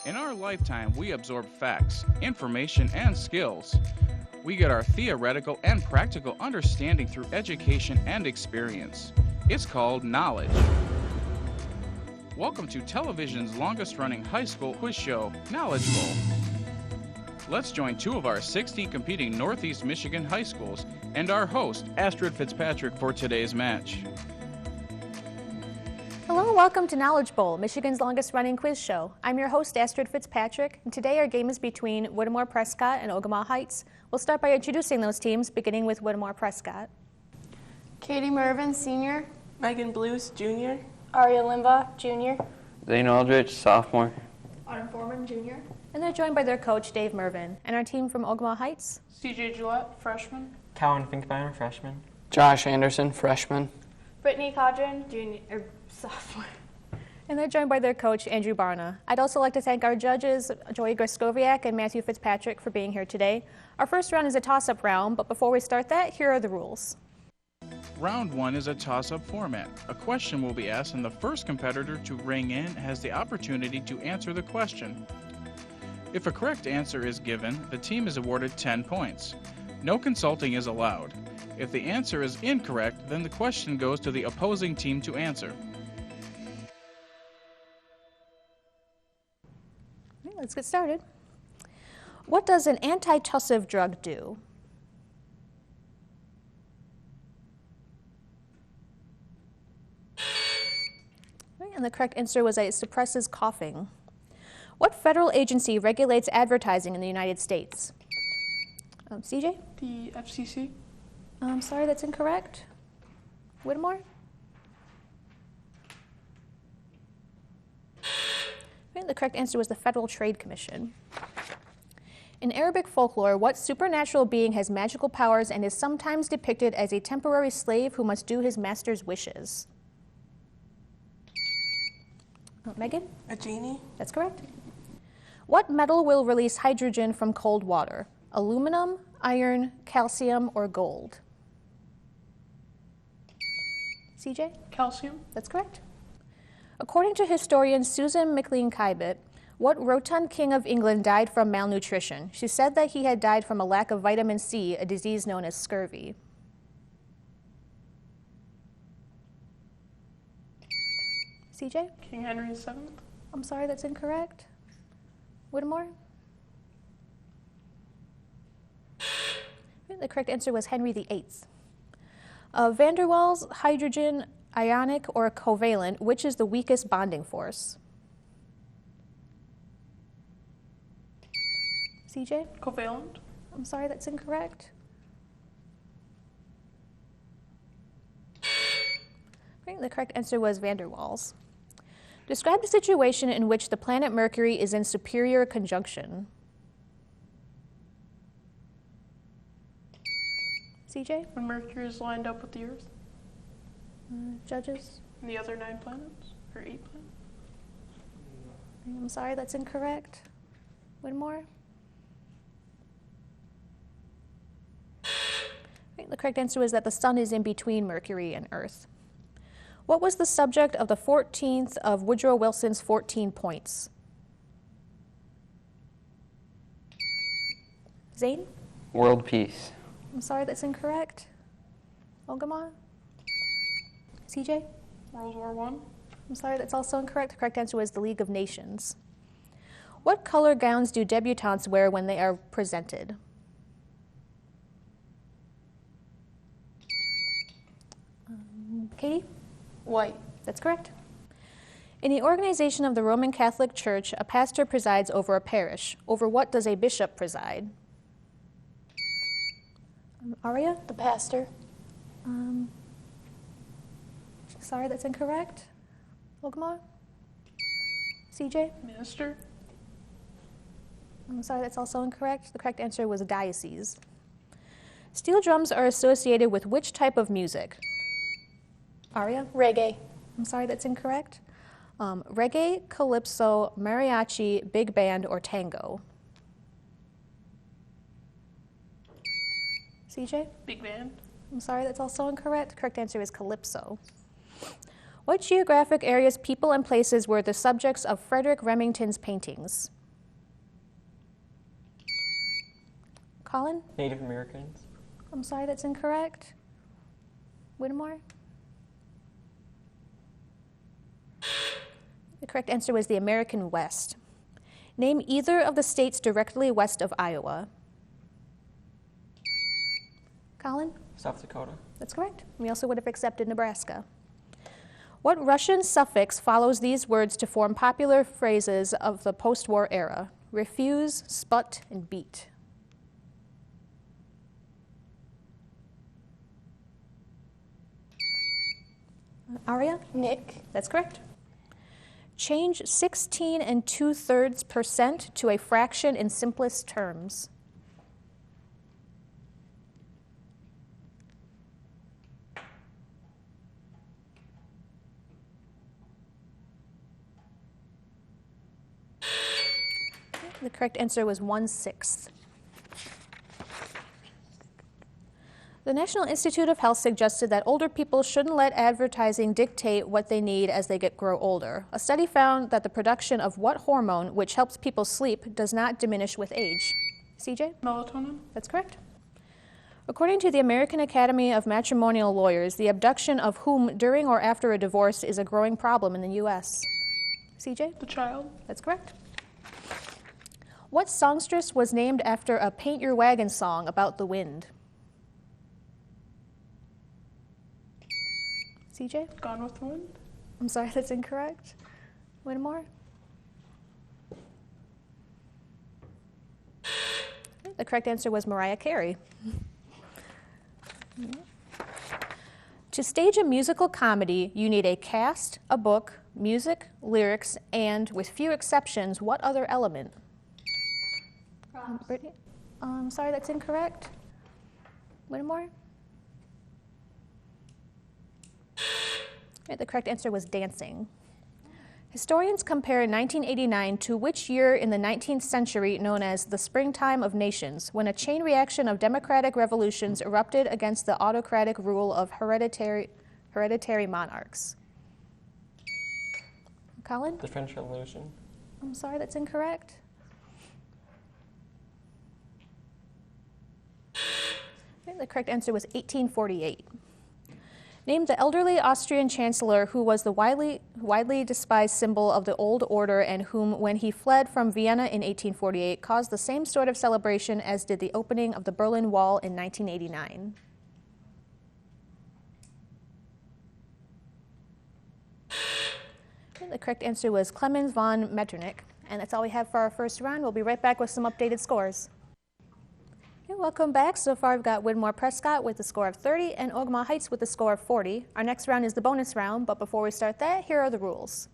In our lifetime, we absorb facts, information, and skills. We get our theoretical and practical understanding through education and experience. It's called knowledge. Welcome to television's longest-running high school quiz show, Knowledge Bowl. Let's join two of our 16 competing Northeast Michigan high schools and our host, Astrid Fitzpatrick, for today's match. Hello and welcome to Knowledge Bowl, Michigan's longest-running quiz show. I'm your host, Astrid Fitzpatrick, and today our game is between Whittemore Prescott and Ogemaw Heights. We'll start by introducing those teams, beginning with Whittemore Prescott. Katie Mervin, Senior. Megan Blues, Junior. Aria Limbaugh, Junior. Zane Aldrich, Sophomore. Autumn Foreman, Junior. And they're joined by their coach, Dave Mervin. And our team from Ogemaw Heights? CJ Gillette, Freshman. Cowan Finkbeiner, Freshman. Josh Anderson, Freshman. Brittany Codron, Sophomore. And they're joined by their coach, Andrew Barna. I'd also like to thank our judges, Joey Griskowiak and Matthew Fitzpatrick, for being here today. Our first round is a toss-up round, but before we start that, here are the rules. Round 1 is a toss-up format. A question will be asked, and the first competitor to ring in has the opportunity to answer the question. If a correct answer is given, the team is awarded 10 points. No consulting is allowed. If the answer is incorrect, then the question goes to the opposing team to answer. Let's get started. What does an antitussive drug do? And the correct answer was it suppresses coughing. What federal agency regulates advertising in the United States? CJ? The FCC. I'm sorry, that's incorrect. Whittemore? The correct answer was the Federal Trade Commission. In Arabic folklore, what supernatural being has magical powers and is sometimes depicted as a temporary slave who must do his master's wishes? Megan? A genie. That's correct. What metal will release hydrogen from cold water? Aluminum, iron, calcium, or gold? CJ? Calcium. That's correct. According to historian Susan McLean-Kybit, what rotund king of England died from malnutrition? She said that he had died from a lack of vitamin C, a disease known as scurvy. CJ? King Henry VII. I'm sorry, that's incorrect. Whittemore? The correct answer was Henry VIII. Van der Waals, hydrogen, ionic, or covalent, which is the weakest bonding force? CJ? Covalent. I'm sorry, that's incorrect. The correct answer was Van der Waals. Describe the situation in which the planet Mercury is in superior conjunction. CJ? When Mercury is lined up with the Earth. Judges? And the other 9 planets? Or 8 planets? I'm sorry, that's incorrect. Whittemore? The correct answer is that the sun is in between Mercury and Earth. What was the subject of the 14th of Woodrow Wilson's 14 points? Zane? World peace. I'm sorry, that's incorrect. Ogemaw? CJ? World War I. I'm sorry, that's also incorrect. The correct answer was the League of Nations. What color gowns do debutantes wear when they are presented? Katie? White. That's correct. In the organization of the Roman Catholic Church, a pastor presides over a parish. Over what does a bishop preside? Aria? The pastor. Sorry, that's incorrect. Ogemaw? CJ? Minister. I'm sorry, that's also incorrect. The correct answer was a diocese. Steel drums are associated with which type of music? Aria? Reggae. I'm sorry, that's incorrect. Reggae, calypso, mariachi, big band, or tango? CJ? Big band. I'm sorry, that's also incorrect. The correct answer is calypso. What geographic areas, people, and places were the subjects of Frederick Remington's paintings? Colin? Native Americans. I'm sorry, that's incorrect. Whittemore? The correct answer was the American West. Name either of the states directly west of Iowa. Colin? South Dakota. That's correct. We also would have accepted Nebraska. What Russian suffix follows these words to form popular phrases of the post-war era? Refuse, sput, and beat. Aria? Nick. That's correct. Change 16 2/3% to a fraction in simplest terms. The correct answer was 1/6. The National Institute of Health suggested that older people shouldn't let advertising dictate what they need as they grow older. A study found that the production of what hormone, which helps people sleep, does not diminish with age? CJ? Melatonin. That's correct. According to the American Academy of Matrimonial Lawyers, the abduction of whom during or after a divorce is a growing problem in the U.S. CJ? The child. That's correct. What songstress was named after a Paint Your Wagon song about the wind? CJ? Gone with the Wind. I'm sorry, that's incorrect. Whittemore? The correct answer was Mariah Carey. To stage a musical comedy, you need a cast, a book, music, lyrics, and, with few exceptions, what other element? Brittany? I'm sorry, that's incorrect. Whittemore? Right, the correct answer was dancing. Historians compare 1989 to which year in the 19th century known as the Springtime of Nations, when a chain reaction of democratic revolutions erupted against the autocratic rule of hereditary monarchs? Colin? The French Revolution. I'm sorry, that's incorrect. Okay, the correct answer was 1848. Name the elderly Austrian chancellor who was the widely despised symbol of the old order and whom, when he fled from Vienna in 1848, caused the same sort of celebration as did the opening of the Berlin Wall in 1989. Okay, the correct answer was Clemens von Metternich. And that's all we have for our first round. We'll be right back with some updated scores. Okay, welcome back. So far, we've got Whittemore Prescott with a score of 30 and Ogemaw Heights with a score of 40. Our next round is the bonus round, but before we start that, here are the rules.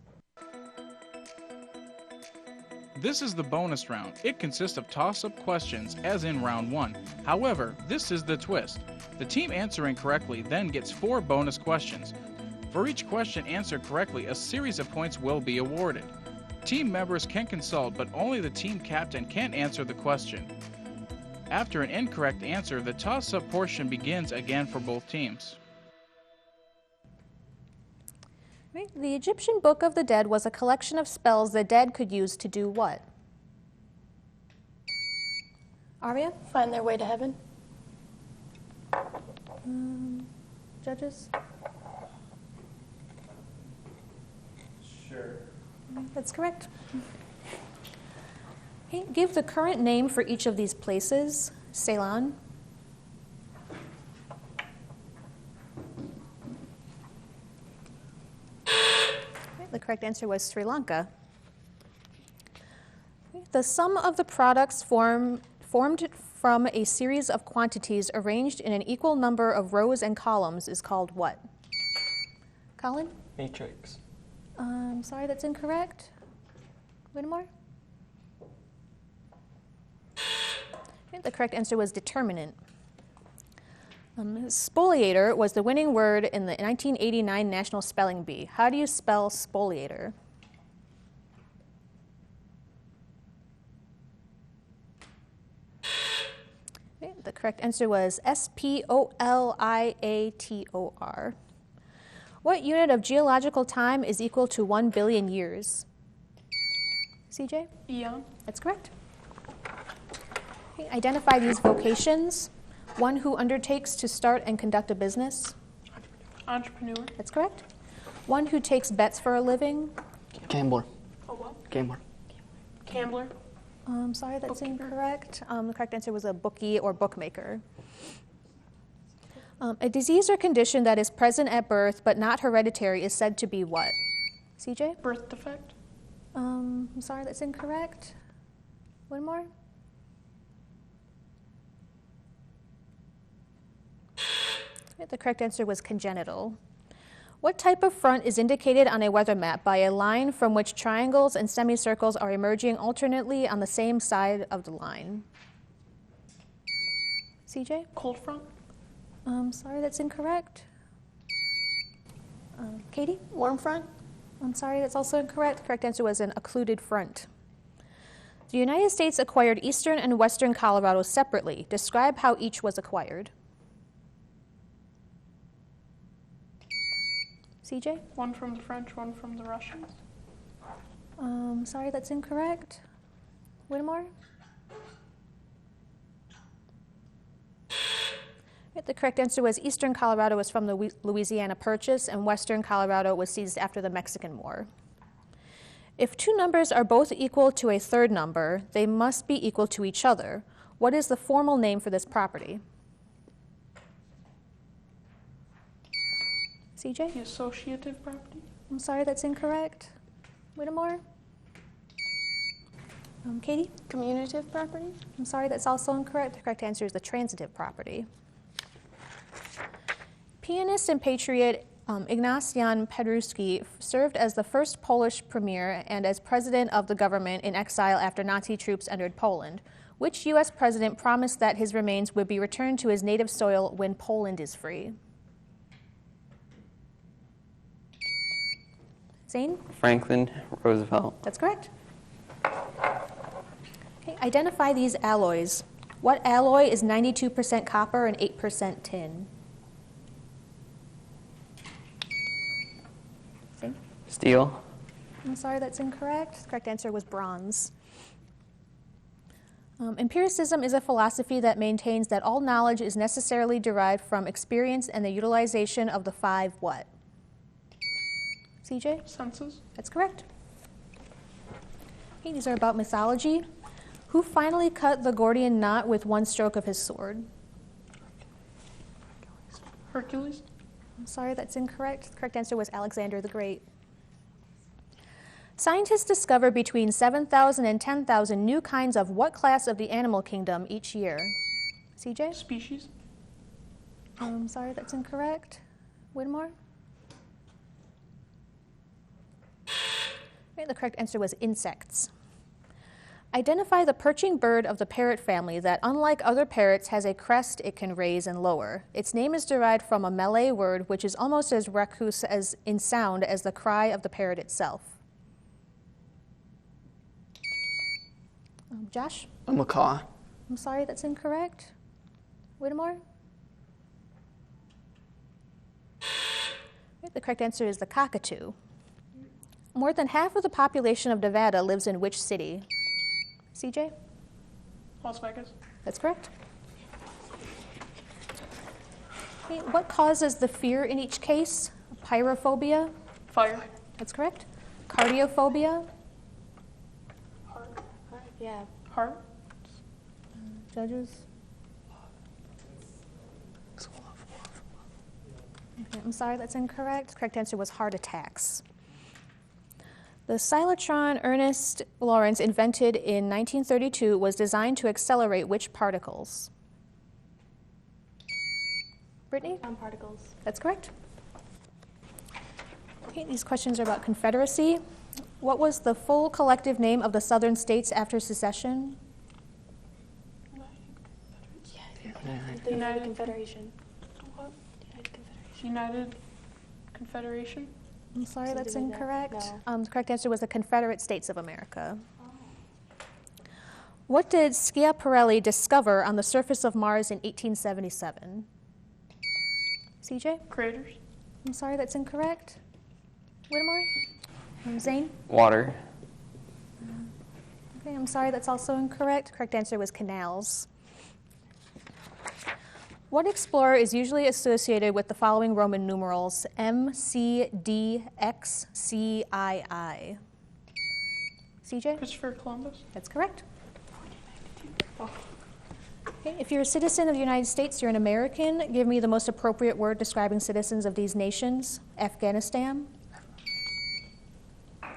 This is the bonus round. It consists of toss-up questions, as in round 1. However, this is the twist. The team answering correctly then gets 4 bonus questions. For each question answered correctly, a series of points will be awarded. Team members can consult, but only the team captain can answer the question. After an incorrect answer, the toss-up portion begins again for both teams. Right. The Egyptian Book of the Dead was a collection of spells the dead could use to do what? Aria? Find their way to heaven. Judges? Sure. That's correct. Okay, give the current name for each of these places. Ceylon. Okay, the correct answer was Sri Lanka. Okay, the sum of the products formed from a series of quantities arranged in an equal number of rows and columns is called what? Colin? Matrix. Sorry, that's incorrect. Whittemore? Okay, the correct answer was determinant. Spoliator was the winning word in the 1989 National Spelling Bee. How do you spell spoliator? Okay, the correct answer was Spoliator. What unit of geological time is equal to 1 billion years? CJ? Eon. That's correct. Okay, identify these vocations. One who undertakes to start and conduct a business. Entrepreneur. That's correct. One who takes bets for a living. Gambler. A what? Gambler. Gambler. Sorry, that's Bookkeeper. incorrect. The correct answer was a bookie or bookmaker. A disease or condition that is present at birth but not hereditary is said to be what? CJ? Birth defect. I'm sorry, that's incorrect. One more. Okay, the correct answer was congenital. What type of front is indicated on a weather map by a line from which triangles and semicircles are emerging alternately on the same side of the line? CJ? Cold front. Sorry, that's incorrect. Katie? Warm front. I'm sorry, that's also incorrect. The correct answer was an occluded front. The United States acquired eastern and western Colorado separately. Describe how each was acquired. CJ? One from the French, one from the Russians. Sorry, that's incorrect. Whittemore? The correct answer was eastern Colorado was from the Louisiana Purchase and western Colorado was seized after the Mexican War. If two numbers are both equal to a third number, they must be equal to each other. What is the formal name for this property? CJ? The associative property. I'm sorry, that's incorrect. Whittemore? Katie? Commutative property. I'm sorry, that's also incorrect. The correct answer is the transitive property. Pianist and patriot Ignatian Paderewski served as the first Polish premier and as president of the government in exile after Nazi troops entered Poland. Which U.S. president promised that his remains would be returned to his native soil when Poland is free? Zane? Franklin Roosevelt. That's correct. Okay, identify these alloys. What alloy is 92% copper and 8% tin? Zane? Steel. I'm sorry, that's incorrect. The correct answer was bronze. Empiricism is a philosophy that maintains that all knowledge is necessarily derived from experience and the utilization of the five what? CJ? Senses. That's correct. Okay, these are about mythology. Who finally cut the Gordian knot with one stroke of his sword? Hercules. I'm sorry, that's incorrect. The correct answer was Alexander the Great. Scientists discover between 7,000 and 10,000 new kinds of what class of the animal kingdom each year? CJ? Species. I'm sorry, that's incorrect. Whittemore? Okay, the correct answer was insects. Identify the perching bird of the parrot family that, unlike other parrots, has a crest it can raise and lower. Its name is derived from a Malay word which is almost as raucous as in sound as the cry of the parrot itself. Josh? A macaw. I'm sorry, that's incorrect. Whittemore? Okay, the correct answer is the cockatoo. More than half of the population of Nevada lives in which city? CJ? Las Vegas. That's correct. Okay, what causes the fear in each case? Pyrophobia? Fire. That's correct. Cardiophobia? Yeah. Heart. Judges? Okay, I'm sorry, that's incorrect. Correct answer was heart attacks. The cyclotron Ernest Lawrence invented in 1932 was designed to accelerate which particles? Brittany? Particles. That's correct. Okay, these questions are about Confederacy. What was the full collective name of the Southern states after secession? The United Confederation. What? United Confederation. United Confederation. I'm sorry, Something that's like that? incorrect. No. The correct answer was the Confederate States of America. What did Schiaparelli discover on the surface of Mars in 1877? CJ? Craters. I'm sorry, that's incorrect. Whittemore? Zane? Water. Okay, I'm sorry, that's also incorrect. Correct answer was canals. What explorer is usually associated with the following Roman numerals: M, C, D, X, C, I? CJ? Christopher Columbus. That's correct. Okay, if you're a citizen of the United States, you're an American, give me the most appropriate word describing citizens of these nations. Afghanistan.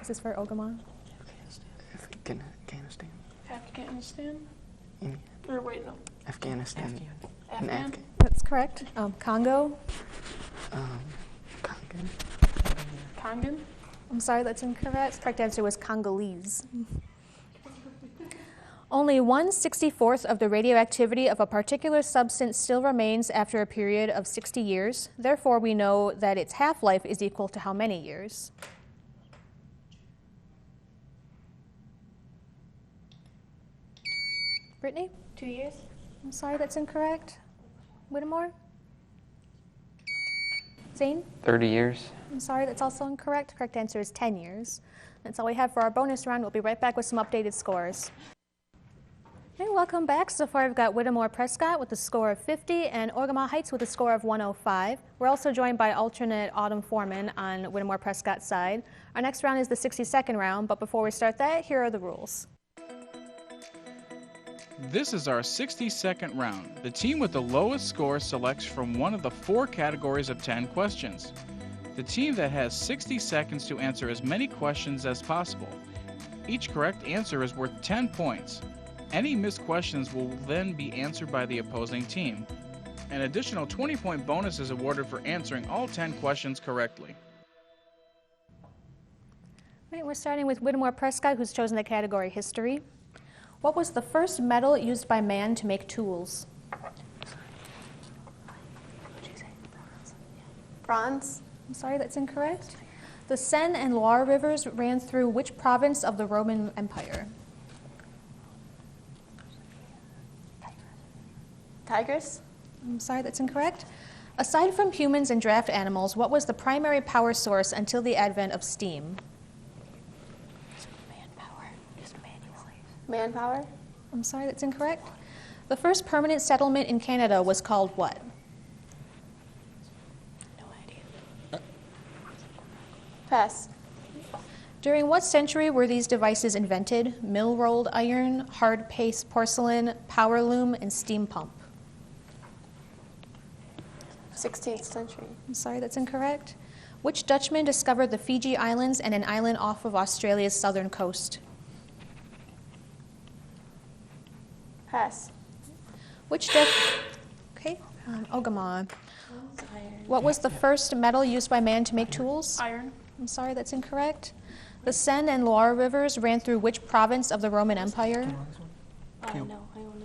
Is this for Ogemaw? Afghanistan. Afghanistan. India. Or wait, no. Afghanistan. And Afghan. That's correct. Congo. Congo. Congan. I'm sorry, that's incorrect. Correct answer was Congolese. Only 1/64th of the radioactivity of a particular substance still remains after a period of 60 years. Therefore, we know that its half-life is equal to how many years? Brittany? 2 years? I'm sorry, that's incorrect. Whittemore? Zane? 30 years. I'm sorry, that's also incorrect. Correct answer is 10 years. That's all we have for our bonus round. We'll be right back with some updated scores. Hey, welcome back. So far, I've got Whittemore Prescott with a score of 50 and Ogemaw Heights with a score of 105. We're also joined by alternate Autumn Foreman on Whittemore Prescott's side. Our next round is the 60-second round, but before we start that, here are the rules. This is our 60-second round. The team with the lowest score selects from one of the 4 categories of 10 questions. The team that has 60 seconds to answer as many questions as possible. Each correct answer is worth 10 points. Any missed questions will then be answered by the opposing team. An additional 20-point bonus is awarded for answering all 10 questions correctly. All right, we're starting with Whittemore Prescott, who's chosen the category History. What was the first metal used by man to make tools? Bronze. I'm sorry, that's incorrect. The Seine and Loire rivers ran through which province of the Roman Empire? Tigris. I'm sorry, that's incorrect. Aside from humans and draft animals, what was the primary power source until the advent of steam? Manpower. I'm sorry, that's incorrect. The first permanent settlement in Canada was called what? No idea. Pass. During what century were these devices invented? Mill-rolled iron, hard-paste porcelain, power loom, and steam pump. 16th century. I'm sorry, that's incorrect. Which Dutchman discovered the Fiji Islands and an island off of Australia's southern coast? Pass. Which Ogemaw. What was the first metal used by man to make tools? Iron. I'm sorry, that's incorrect. The Seine and Loire rivers ran through which province of the Roman Empire? No, I only read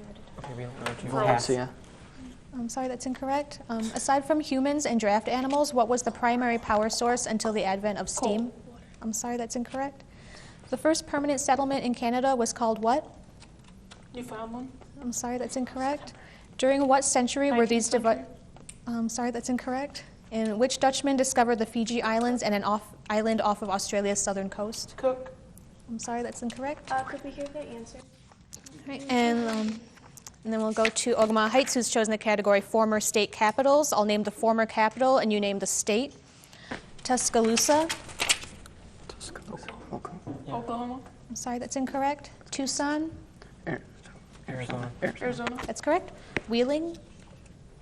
it. Okay, we don't know what you Rose. pass. Yeah. I'm sorry, that's incorrect. Aside from humans and draft animals, what was the primary power source until the advent of steam? I'm sorry, that's incorrect. The first permanent settlement in Canada was called what? Newfoundland. I'm sorry, that's incorrect. During what century were these 19th devices? I'm sorry, that's incorrect. And which Dutchman discovered the Fiji Islands and an island off of Australia's southern coast? Cook. I'm sorry, that's incorrect. Could we hear the answer? Right, and then we'll go to Ogemaw Heights, who's chosen the category Former State Capitals. I'll name the former capital, and you name the state. Tuscaloosa. Oklahoma. I'm sorry, that's incorrect. Tucson. Arizona. Arizona. That's correct. Wheeling.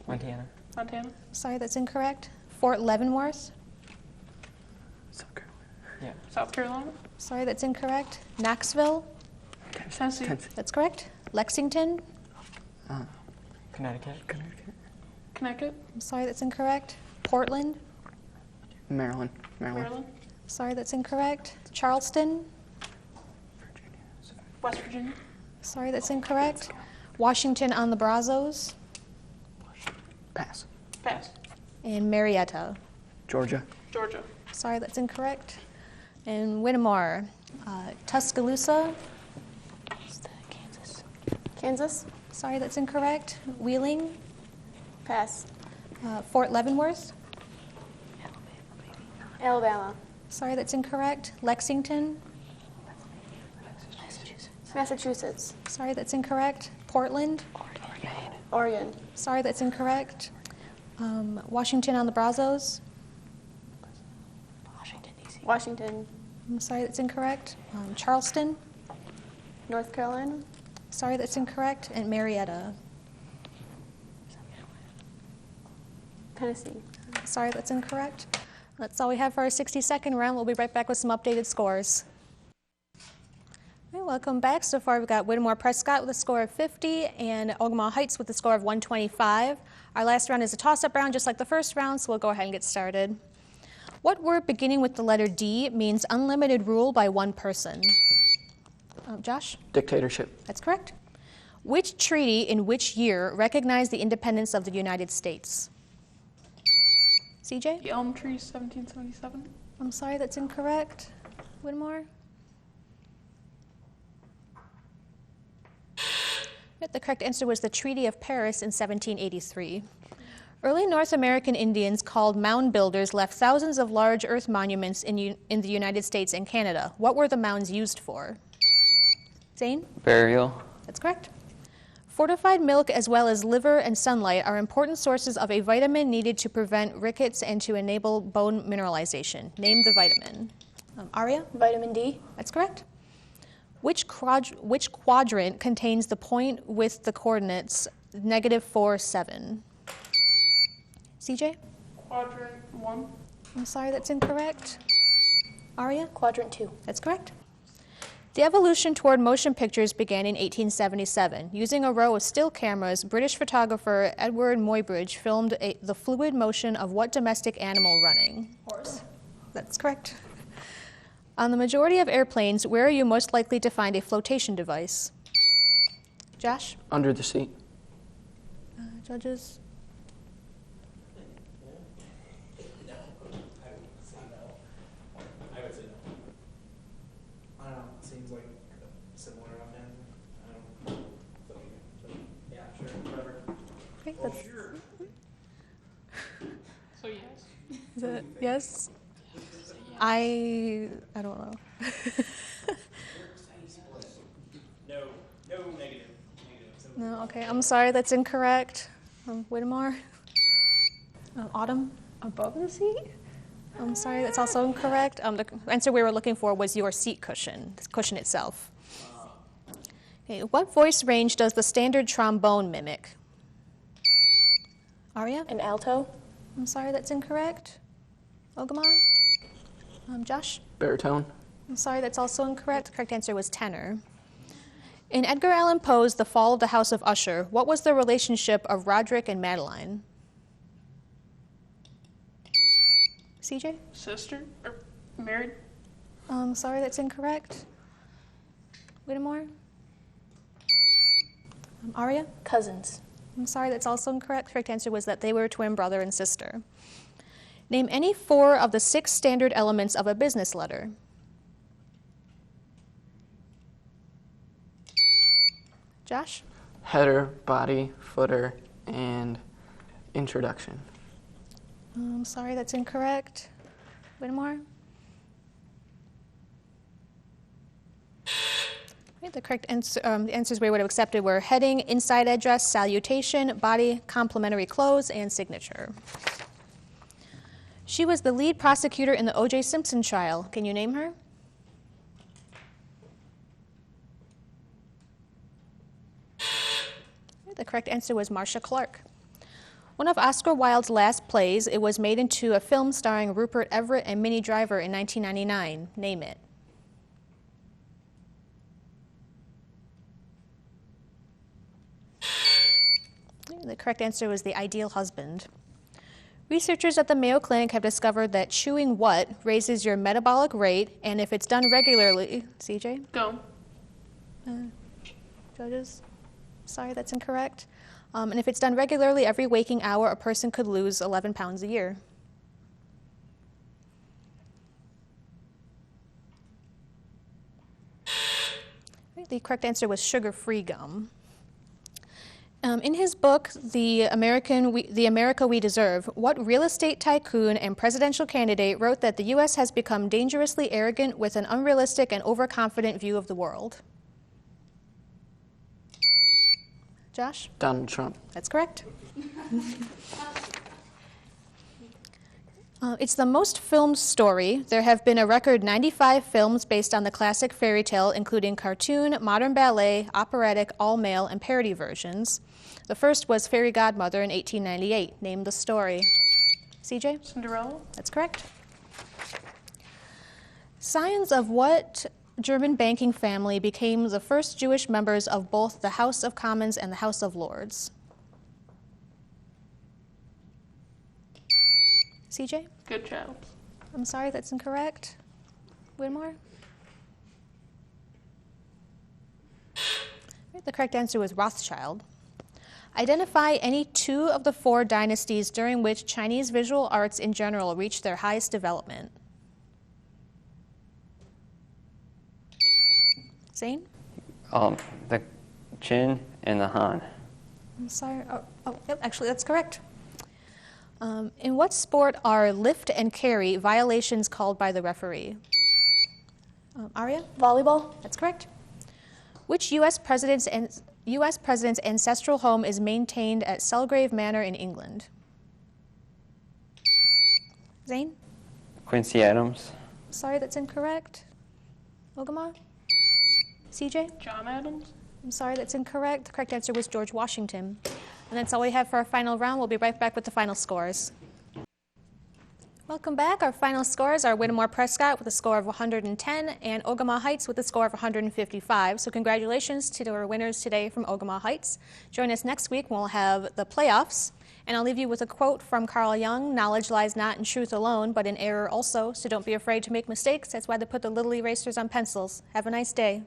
Montana. Montana. I'm sorry, that's incorrect. Fort Leavenworth. Yeah. South Carolina. Sorry, that's incorrect. Knoxville. Tennessee. That's correct. Lexington. Connecticut. Connecticut. I'm sorry, that's incorrect. Portland. Maryland. Maryland. Sorry, that's incorrect. Charleston. West Virginia. Sorry, that's incorrect. Washington on the Brazos. Pass. Pass. And Marietta. Georgia. Georgia. Sorry, that's incorrect. And Whittemore. Tuscaloosa. Kansas. Kansas. Sorry, that's incorrect. Wheeling. Pass. Fort Leavenworth. Alabama. Sorry, that's incorrect. Lexington. Massachusetts. Sorry, that's incorrect. Portland. Oregon. Sorry, that's incorrect. Washington on the Brazos. Washington, D.C. Washington. I'm sorry, that's incorrect. Charleston. North Carolina. Sorry, that's incorrect. And Marietta. Tennessee. Sorry, that's incorrect. That's all we have for our 60-second round. We'll be right back with some updated scores. All right, welcome back. So far, we've got Whittemore Prescott with a score of 50 and Ogemaw Heights with a score of 125. Our last round is a toss-up round, just like the first round, so we'll go ahead and get started. What word beginning with the letter D means unlimited rule by one person? Josh? Dictatorship. That's correct. Which treaty in which year recognized the independence of the United States? CJ? The Elm Tree, 1777. I'm sorry, that's incorrect. Whittemore? The correct answer was the Treaty of Paris in 1783. Early North American Indians called mound builders left thousands of large earth monuments in the United States and Canada. What were the mounds used for? Zane? Burial. That's correct. Fortified milk as well as liver and sunlight are important sources of a vitamin needed to prevent rickets and to enable bone mineralization. Name the vitamin. Aria? Vitamin D. That's correct. Which quadrant contains the point with the coordinates -4, 7? CJ? Quadrant 1. I'm sorry, that's incorrect. Aria? Quadrant 2. That's correct. The evolution toward motion pictures began in 1877. Using a row of still cameras, British photographer Edward Muybridge filmed the fluid motion of what domestic animal running? Horse. That's correct. On the majority of airplanes, where are you most likely to find a flotation device? Josh? Under the seat. Judges? I would say no. I don't know. It seems like similar offhand. I don't know. But yeah, sure. Whatever. Okay, that's, So yes. is it yes? I don't know. No. No negative. So No, okay, I'm sorry, that's incorrect. Whittemore? Autumn? Above the seat? I'm sorry, that's also incorrect. The answer we were looking for was your seat cushion, the cushion itself. Okay, what voice range does the standard trombone mimic? Aria? An alto? I'm sorry, that's incorrect. Ogemaw? Josh? Baritone. I'm sorry, that's also incorrect. The correct answer was tenor. In Edgar Allan Poe's The Fall of the House of Usher, what was the relationship of Roderick and Madeline? CJ? Sister? Or married? Sorry, that's incorrect. Whittemore? Aria? Cousins. I'm sorry, that's also incorrect. The correct answer was that they were twin brother and sister. Name any 4 of the 6 standard elements of a business letter. Josh? Header, body, footer, and introduction. I'm sorry, that's incorrect. Whittemore? Okay, the correct answer, the answers we would have accepted were heading, inside address, salutation, body, complimentary close, and signature. She was the lead prosecutor in the O.J. Simpson trial. Can you name her? The correct answer was Marcia Clark. One of Oscar Wilde's last plays, it was made into a film starring Rupert Everett and Minnie Driver in 1999. Name it. The correct answer was The Ideal Husband. Researchers at the Mayo Clinic have discovered that chewing what raises your metabolic rate, and if it's done regularly, CJ? Go. Judges? Sorry, that's incorrect. And if it's done regularly every waking hour, a person could lose 11 pounds a year. The correct answer was sugar-free gum. In his book, The America We Deserve, what real estate tycoon and presidential candidate wrote that the U.S. has become dangerously arrogant with an unrealistic and overconfident view of the world? Josh? Donald Trump. That's correct. It's the most filmed story. There have been a record 95 films based on the classic fairy tale, including cartoon, modern ballet, operatic, all-male, and parody versions. The first was Fairy Godmother in 1898. Name the story. CJ? Cinderella. That's correct. Scions of what German banking family became the first Jewish members of both the House of Commons and the House of Lords? CJ? Good job. I'm sorry, that's incorrect. Whittemore? The correct answer was Rothschild. Identify any two of the four dynasties during which Chinese visual arts in general reached their highest development. Zane? The Qin and the Han. I'm sorry. Yep, actually, that's correct. In what sport are lift and carry violations called by the referee? Arya? Volleyball. That's correct. Which U.S. president's ancestral home is maintained at Selgrave Manor in England? Zane? Quincy Adams. Sorry, that's incorrect. Ogemaw? CJ? John Adams. I'm sorry, that's incorrect. The correct answer was George Washington. And that's all we have for our final round. We'll be right back with the final scores. Welcome back. Our final scores are Whittemore Prescott with a score of 110 and Ogemaw Heights with a score of 155. So congratulations to our winners today from Ogemaw Heights. Join us next week when we'll have the playoffs. And I'll leave you with a quote from Carl Jung: knowledge lies not in truth alone, but in error also. So don't be afraid to make mistakes. That's why they put the little erasers on pencils. Have a nice day.